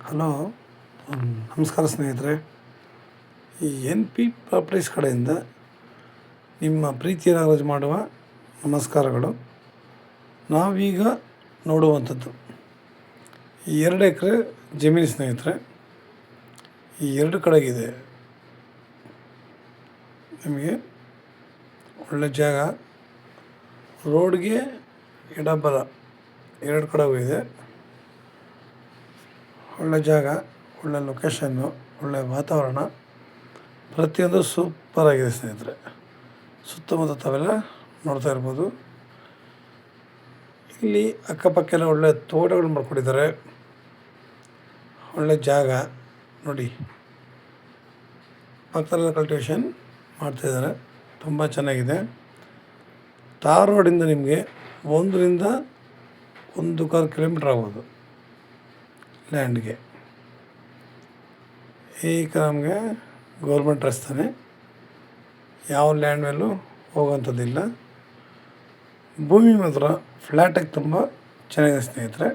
Hello. ನಮಸ್ಕಾರ ಸ್ನೇಹಿತರೆ. ಈ ಎನ್ ಪಿ ಪ್ರಾಪರ್ಟೀಸ್ ಕಡೆಯಿಂದ ನಿಮ್ಮ ಪ್ರೀತಿಯ ನಾಗರಾಜ್ ಮಾಡುವ ನಮಸ್ಕಾರಗಳು. ನಾವೀಗ ನೋಡುವಂಥದ್ದು ಈ 2 ಎಕರೆ ಜಮೀನು ಸ್ನೇಹಿತರೆ. ಈ 2 ಕಡೆಗಿದೆ ನಿಮಗೆ ಒಳ್ಳೆ ಜಾಗ. ರೋಡ್ಗೆ ಎಡಬಲ 2 ಕಡೆಗೂ ಇದೆ. ಒಳ್ಳೆ ಜಾಗ, ಒಳ್ಳೆ ಲೊಕೇಶನ್ನು, ಒಳ್ಳೆಯ ವಾತಾವರಣ, ಪ್ರತಿಯೊಂದು ಸೂಪರಾಗಿದೆ ಸ್ನೇಹಿತರೆ. ಸುತ್ತಮುತ್ತ ತಾವೆಲ್ಲ ನೋಡ್ತಾ ಇರ್ಬೋದು. ಇಲ್ಲಿ ಅಕ್ಕಪಕ್ಕ ಎಲ್ಲ ಒಳ್ಳೆ ತೋಟಗಳು ಮಾಡ್ಕೊಂಡಿದ್ದಾರೆ. ಒಳ್ಳೆ ಜಾಗ ನೋಡಿ, ಪಕ್ಕದಲ್ಲ ಕಲ್ಟಿವೇಷನ್ ಮಾಡ್ತಾಯಿದ್ದಾರೆ. ತುಂಬ ಚೆನ್ನಾಗಿದೆ. ತಾರ್ ರೋಡಿಂದ ನಿಮಗೆ 1 ರಿಂದ 1.25 ಕಿಲೋಮೀಟ್ರ್ ಆಗ್ಬೋದು ಲ್ಯಾಂಡ್ಗೆ. ಈಗ ನಮಗೆ ಗೌರ್ಮೆಂಟ್ ರಸ್ತೆ, ಯಾವ ಲ್ಯಾಂಡ್ ಮೇಲೂ ಹೋಗೋವಂಥದ್ದಿಲ್ಲ. ಭೂಮಿ ಮಾತ್ರ ಫ್ಲ್ಯಾಟಾಗಿ ತುಂಬ ಚೆನ್ನಾಗಿದೆ ಸ್ನೇಹಿತರೆ.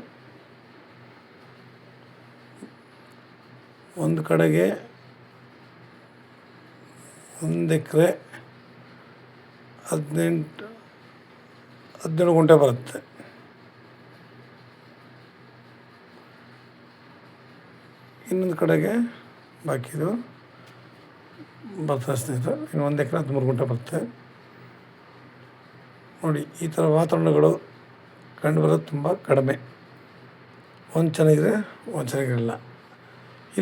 ಒಂದು ಕಡೆಗೆ 1 ಎಕರೆ 17 ಗುಂಟೆ ಬರುತ್ತೆ. ಇನ್ನೊಂದು ಕಡೆಗೆ ಬಾಕಿದು ಬರ್ತದೆ ಸ್ನೇಹಿತರೆ. ಇನ್ನು 1 ಎಕರೆ 13 ಗುಂಟೆ ಬರುತ್ತೆ. ನೋಡಿ, ಈ ಥರ ವಾತಾವರಣಗಳು ಕಂಡುಬರೋದು ತುಂಬ ಕಡಿಮೆ. ಒಂದು ಚೆನ್ನಾಗಿದೆ, ಒಂದು ಚೆನ್ನಾಗಿರಲ್ಲ.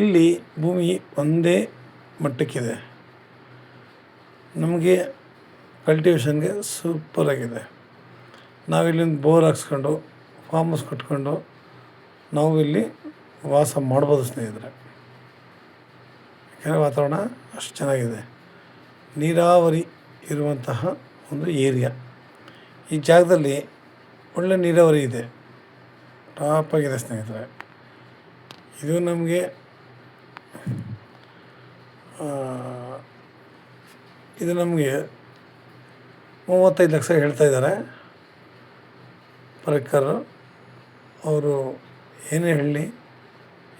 ಇಲ್ಲಿ ಭೂಮಿ ಒಂದೇ ಮಟ್ಟಕ್ಕಿದೆ. ನಮಗೆ ಕಲ್ಟಿವೇಷನ್ಗೆ ಸೂಪರಾಗಿದೆ. ನಾವಿಲ್ಲಿಂದ ಬೋರ್ ಹಾಕ್ಸ್ಕೊಂಡು ಫಾರ್ಮ್ ಹೌಸ್ ಕಟ್ಕೊಂಡು ನಾವು ಇಲ್ಲಿ ವಾಸ ಮಾಡ್ಬೋದು ಸ್ನೇಹಿತರೆ. ಯಾಕಂದರೆ ವಾತಾವರಣ ಅಷ್ಟು ಚೆನ್ನಾಗಿದೆ. ನೀರಾವರಿ ಇರುವಂತಹ ಒಂದು ಏರಿಯಾ. ಈ ಜಾಗದಲ್ಲಿ ಒಳ್ಳೆ ನೀರಾವರಿ ಇದೆ, ಟಾಪಾಗಿದೆ ಸ್ನೇಹಿತರೆ. ಇದು ನಮಗೆ ಇದು ನಮಗೆ 35 ಲಕ್ಷ ಹೇಳ್ತಾಯಿದ್ದಾರೆ ಪರಕ್ಕರು. ಅವರು ಏನೇ ಹೇಳಿ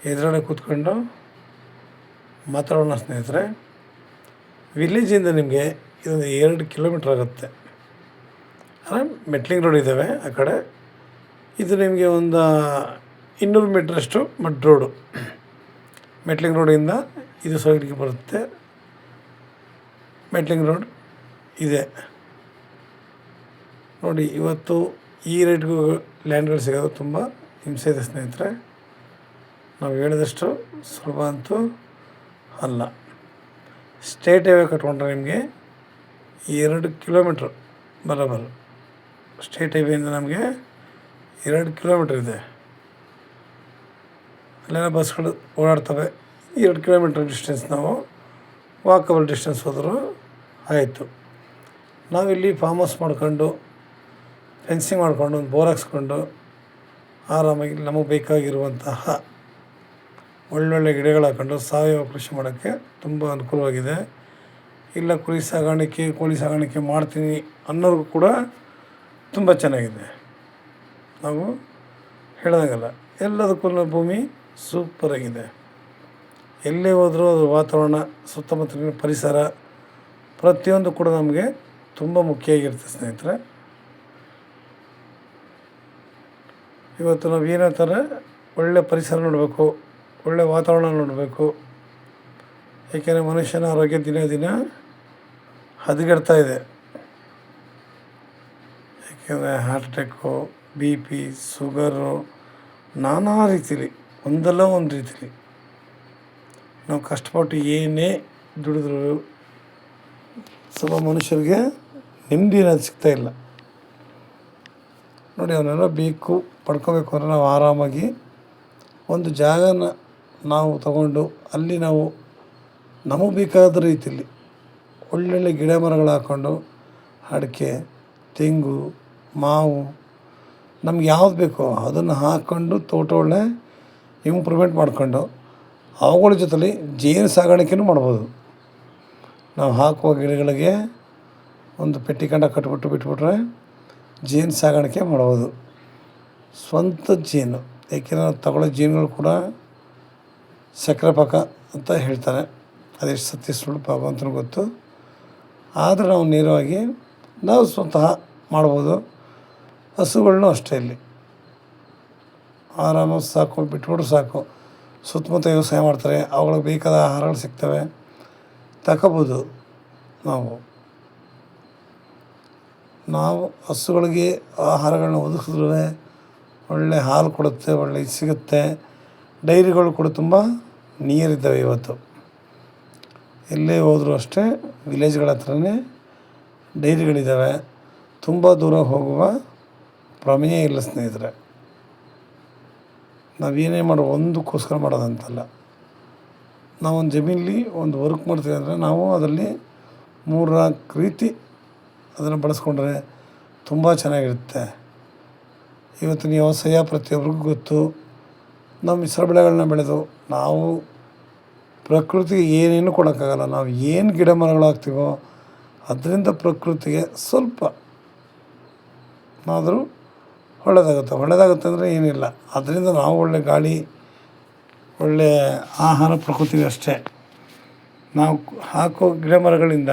ಎದುರುಗಡೆ ಕೂತ್ಕೊಂಡು ಮಾತಾಡೋಣ ಸ್ನೇಹಿತರೆ. ವಿಲೇಜಿಂದ ನಿಮಗೆ ಇದೊಂದು 2 ಕಿಲೋಮೀಟ್ರ್ ಆಗುತ್ತೆ. ಅಂದರೆ ಮೆಟ್ಲಿಂಗ್ ರೋಡ್ ಇದ್ದಾವೆ ಆ ಕಡೆ. ಇದು ನಿಮಗೆ ಒಂದು 200 ಮೀಟ್ರಷ್ಟು ಮಡ್ ರೋಡು. ಮೆಟ್ಲಿಂಗ್ ರೋಡಿಂದ ಇದು ಸೈಡ್ಗೆ ಬರುತ್ತೆ. ಮೆಟ್ಲಿಂಗ್ ರೋಡ್ ಇದೆ ನೋಡಿ. ಇವತ್ತು ಈ ರೇಟ್ಗೂ ಲ್ಯಾಂಡ್ಗಳು ಸಿಗೋದು ತುಂಬ ಹಿಂಸೆ ಇದೆ ಸ್ನೇಹಿತರೆ. ನಾವು ಹೇಳಿದಷ್ಟು ಸುಲಭ ಅಂತೂ ಅಲ್ಲ. ಸ್ಟೇಟ್ ಹೈವೇ ಕಟ್ಕೊಂಡ್ರೆ ನಿಮಗೆ 2 ಕಿಲೋಮೀಟ್ರ್ ಬರೋಬರು. ಸ್ಟೇಟ್ ಹೈವೇಯಿಂದ ನಮಗೆ 2 ಕಿಲೋಮೀಟ್ರ್ ಇದೆ. ಅಲ್ಲೆಲ್ಲ ಬಸ್ಗಳು ಓಡಾಡ್ತವೆ. 2 ಕಿಲೋಮೀಟ್ರ್ ಡಿಸ್ಟೆನ್ಸ್ ನಾವು ವಾಕಬಲ್ ಡಿಸ್ಟೆನ್ಸ್ ಹೋದರೂ ಆಯಿತು. ನಾವಿಲ್ಲಿ ಫಾರ್ಮ್ ಹೌಸ್ ಮಾಡ್ಕೊಂಡು, ಫೆನ್ಸಿಂಗ್ ಮಾಡ್ಕೊಂಡು, ಒಂದು ಬೋರ್ ಹಾಕ್ಸ್ಕೊಂಡು ಆರಾಮಾಗಿ ನಮಗೆ ಬೇಕಾಗಿರುವಂತಹ ಒಳ್ಳೊಳ್ಳೆ ಗಿಡಗಳು ಹಾಕ್ಕೊಂಡು ಸಾವಯವ ಕೃಷಿ ಮಾಡೋಕ್ಕೆ ತುಂಬ ಅನುಕೂಲವಾಗಿದೆ. ಇಲ್ಲ ಕುರಿ ಸಾಗಾಣಿಕೆ, ಕೋಳಿ ಸಾಗಾಣಿಕೆ ಮಾಡ್ತೀನಿ ಅನ್ನೋರಿಗೂ ಕೂಡ ತುಂಬ ಚೆನ್ನಾಗಿದೆ. ನಾವು ಹೇಳ್ದಂಗಲ್ಲ, ಎಲ್ಲದಕ್ಕೂ ಭೂಮಿ ಸೂಪರಾಗಿದೆ. ಎಲ್ಲೇ ಹೋದರೂ ಅದು ವಾತಾವರಣ, ಸುತ್ತಮುತ್ತಲಿನ ಪರಿಸರ, ಪ್ರತಿಯೊಂದು ಕೂಡ ನಮಗೆ ತುಂಬ ಮುಖ್ಯ ಆಗಿರುತ್ತೆ ಸ್ನೇಹಿತರೆ. ಇವತ್ತು ನಾವು ಏನಂತಾರೆ, ಒಳ್ಳೆ ಪರಿಸರ ನೋಡಬೇಕು, ಒಳ್ಳೆ ವಾತಾವರಣ ನೋಡಬೇಕು. ಏಕೆಂದರೆ ಮನುಷ್ಯನ ಆರೋಗ್ಯ ದಿನ ದಿನ ಹದಗೆಡ್ತಾ ಇದೆ. ಏಕೆಂದರೆ ಹಾರ್ಟ್ ಅಟ್ಯಾಕು, BP, ಶುಗರು, ನಾನಾ ರೀತಿಲಿ, ಒಂದಲ್ಲ ಒಂದು ರೀತಿಲಿ ನಾವು ಕಷ್ಟಪಟ್ಟು ಏನೇ ದುಡಿದ್ರು ಸ್ವಲ್ಪ ಮನುಷ್ಯರಿಗೆ ನೆಮ್ಮದಿ ಅನ್ನೋದು ಸಿಗ್ತಾಯಿಲ್ಲ ನೋಡಿ. ಅವನ್ನೆಲ್ಲ ಬೇಕು ಪಡ್ಕೋಬೇಕು ಅಂದರೆ ನಾವು ಆರಾಮಾಗಿ ಒಂದು ಜಾಗನ ನಾವು ತಗೊಂಡು ಅಲ್ಲಿ ನಾವು ನಮಗೆ ಬೇಕಾದ ರೀತಿಯಲ್ಲಿ ಒಳ್ಳೊಳ್ಳೆ ಗಿಡ ಮರಗಳು ಹಾಕ್ಕೊಂಡು, ಅಡಿಕೆ, ತೆಂಗು, ಮಾವು, ನಮ್ಗೆ ಯಾವ್ದು ಬೇಕೋ ಅದನ್ನು ಹಾಕ್ಕೊಂಡು ತೋಟಗಳನ್ನೇ ಇಂಪ್ರೂವ್ಮೆಂಟ್ ಮಾಡ್ಕೊಂಡು ಅವುಗಳ ಜೊತೆಲಿ ಜೇನು ಸಾಗಾಣಿಕೆನೂ ಮಾಡ್ಬೋದು. ನಾವು ಹಾಕುವ ಗಿಡಗಳಿಗೆ ಒಂದು ಪೆಟ್ಟಿ ಕಂಡ ಕಟ್ಬಿಟ್ಟು ಬಿಟ್ಬಿಟ್ರೆ ಜೇನು ಸಾಗಾಣಿಕೆ ಮಾಡ್ಬೋದು. ಸ್ವಂತ ಜೇನು, ಏಕೆಂದರೆ ನಾವು ತಗೊಳ್ಳೋ ಜೇನುಗಳು ಕೂಡ ಸಕ್ಕರೆ ಪಾಕ ಅಂತ ಹೇಳ್ತಾರೆ. ಅದೆಷ್ಟು ಸತ್ಯ ಸುಳ್ಳು ಭಗವಂತನಿಗೆ ಗೊತ್ತು. ಆದರೆ ನಾವು ನೇರವಾಗಿ ನಾವು ಸ್ವತಃ ಮಾಡ್ಬೋದು. ಹಸುಗಳ್ನೂ ಅಷ್ಟೇ ಇಲ್ಲಿ ಆರಾಮಾಗಿ ಸಾಕು, ಬಿಟ್ಬಿಟ್ರೆ ಸಾಕು. ಸುತ್ತಮುತ್ತ ವ್ಯವಸಾಯ ಮಾಡ್ತಾರೆ, ಅವುಗಳಿಗೆ ಬೇಕಾದ ಆಹಾರಗಳು ಸಿಗ್ತವೆ, ತಗೋಬೋದು. ನಾವು ಹಸುಗಳಿಗೆ ಆಹಾರಗಳನ್ನ ಒದಗಿಸಿದ್ರೆ ಒಳ್ಳೆ ಹಾಲು ಕೊಡುತ್ತೆ, ಒಳ್ಳೆ ಇದು ಸಿಗುತ್ತೆ. ಡೈರಿಗಳು ಕೂಡ ತುಂಬ ನೀರಿದ್ದಾವೆ ಇವತ್ತು. ಎಲ್ಲೇ ಹೋದರೂ ಅಷ್ಟೇ ವಿಲೇಜ್ಗಳ ಹತ್ರನೇ ಡೈರಿಗಳಿದ್ದಾವೆ. ತುಂಬ ದೂರ ಹೋಗುವ ಪ್ರಮೇಯ ಇಲ್ಲ ಸ್ನೇಹಿತರೆ. ನಾವೇನೇ ಮಾಡೋ ಒಂದಕ್ಕೋಸ್ಕರ ಮಾಡೋದಂತಲ್ಲ. ನಾವೊಂದು ಜಮೀನಲ್ಲಿ ಒಂದು ವರ್ಕ್ ಮಾಡ್ತೀವಿ ಅಂದರೆ ನಾವು ಅದರಲ್ಲಿ 3-4 ರೀತಿ ಅದನ್ನು ಬಳಸ್ಕೊಂಡ್ರೆ ತುಂಬ ಚೆನ್ನಾಗಿರುತ್ತೆ. ಇವತ್ತಿನ ವ್ಯವಸಾಯ ಪ್ರತಿಯೊಬ್ಬರಿಗೂ ಗೊತ್ತು. ನಾವು ಮಿಶ್ರ ಬೆಳೆಗಳನ್ನ ಬೆಳೆದು ನಾವು ಪ್ರಕೃತಿಗೆ ಏನೇನು ಕೊಡೋಕ್ಕಾಗಲ್ಲ. ನಾವು ಏನು ಗಿಡ ಮರಗಳು ಹಾಕ್ತೀವೋ ಅದರಿಂದ ಪ್ರಕೃತಿಗೆ ಸ್ವಲ್ಪ ಆದರೂ ಒಳ್ಳೆಯದಾಗುತ್ತೆ ಅಂದರೆ ಏನಿಲ್ಲ. ಅದರಿಂದ ನಾವು ಒಳ್ಳೆ ಗಾಳಿ, ಒಳ್ಳೆಯ ಆಹಾರ ಪ್ರಕೃತಿಗೆ ಅಷ್ಟೇ. ನಾವು ಹಾಕೋ ಗಿಡ ಮರಗಳಿಂದ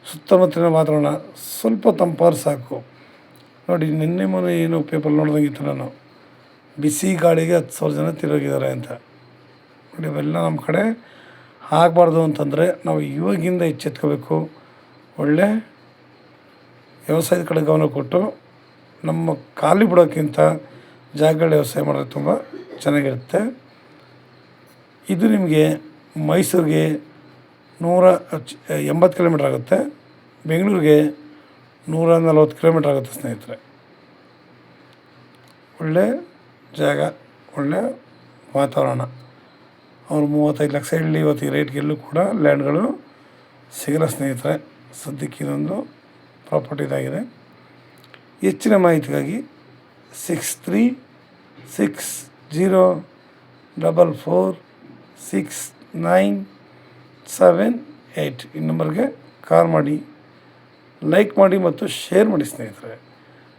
ಸುತ್ತಮುತ್ತಲಿನ ವಾತಾವರಣ ಸ್ವಲ್ಪ ತಂಪಾದ್ರೆ ಸಾಕು. ನೋಡಿ, ನಿನ್ನೆ ಮೊನ್ನೆ ಏನು ಪೇಪರ್ ನೋಡ್ದಂಗಿತ್ತು ನಾನು, ಬಿಸಿ ಗಾಳಿಗೆ 10,000 ಜನ ತೀರೋಗಿದ್ದಾರೆ ಅಂತ. ನೋಡಿ, ಅವೆಲ್ಲ ನಮ್ಮ ಕಡೆ ಆಗಬಾರ್ದು ಅಂತಂದರೆ ನಾವು ಇವಾಗಿಂದ ಎಚ್ಚೆತ್ಕೋಬೇಕು. ಒಳ್ಳೆ ವ್ಯವಸಾಯದ ಕಡೆ ಗಮನ ಕೊಟ್ಟು ನಮ್ಮ ಖಾಲಿ ಬಿಡೋಕ್ಕಿಂತ ಜಾಗಗಳ ವ್ಯವಸಾಯ ಮಾಡೋದು ತುಂಬ ಚೆನ್ನಾಗಿರುತ್ತೆ. ಇದು ನಿಮಗೆ ಮೈಸೂರಿಗೆ 180 ಕಿಲೋಮೀಟ್ರ್ ಆಗುತ್ತೆ, ಬೆಂಗಳೂರಿಗೆ 140 ಕಿಲೋಮೀಟ್ರ್ ಆಗುತ್ತೆ ಸ್ನೇಹಿತರೆ. ಒಳ್ಳೆ ಜಾಗ, ಒಳ್ಳೆ ವಾತಾವರಣ. ಅವರು 35 ಲಕ್ಷ ಹೇಳಿ ಇವತ್ತು ಈ ರೇಟ್ಗೆಲ್ಲೂ ಕೂಡ ಲ್ಯಾಂಡ್ಗಳು ಸಿಗಲ್ಲ ಸ್ನೇಹಿತರೆ. ಸದ್ಯಕ್ಕೆ ಇದೊಂದು ಪ್ರಾಪರ್ಟಿದಾಗಿದೆ. ಹೆಚ್ಚಿನ ಮಾಹಿತಿಗಾಗಿ 6360446978 ಈ ನಂಬರ್ಗೆ ಕಾಲ್ ಮಾಡಿ, ಲೈಕ್ ಮಾಡಿ ಮತ್ತು ಶೇರ್ ಮಾಡಿ ಸ್ನೇಹಿತರೆ.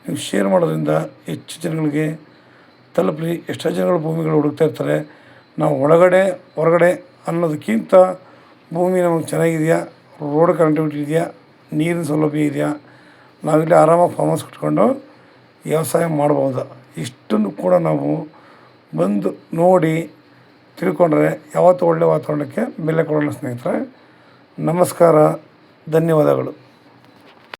ನೀವು ಶೇರ್ ಮಾಡೋದ್ರಿಂದ ಹೆಚ್ಚು ಜನಗಳಿಗೆ ತಲುಪಲಿ. ಎಷ್ಟೋ ಜನಗಳು ಭೂಮಿಗಳು ಹುಡುಕ್ತಾ ಇರ್ತಾರೆ. ನಾವು ಒಳಗಡೆ ಹೊರಗಡೆ ಅನ್ನೋದಕ್ಕಿಂತ ಭೂಮಿ ನಮಗೆ ಚೆನ್ನಾಗಿದೆಯಾ, ರೋಡ್ ಕನೆಕ್ಟಿವಿಟಿ ಇದೆಯಾ, ನೀರಿನ ಸೌಲಭ್ಯ ಇದೆಯಾ, ನಾವಿಲ್ಲಿ ಆರಾಮಾಗಿ ಫಾರ್ಮ್ ಹೌಸ್ ಕಟ್ಕೊಂಡು ವ್ಯವಸಾಯ ಮಾಡ್ಬೋದು. ಇಷ್ಟನ್ನು ಕೂಡ ನಾವು ಬಂದು ನೋಡಿ ತಿಳ್ಕೊಂಡ್ರೆ ಯಾವತ್ತೂ ಒಳ್ಳೆಯ ವಾತಾವರಣಕ್ಕೆ ಬೆಲೆ ಕೊಡೋಣ ಸ್ನೇಹಿತರೆ. ನಮಸ್ಕಾರ, ಧನ್ಯವಾದಗಳು.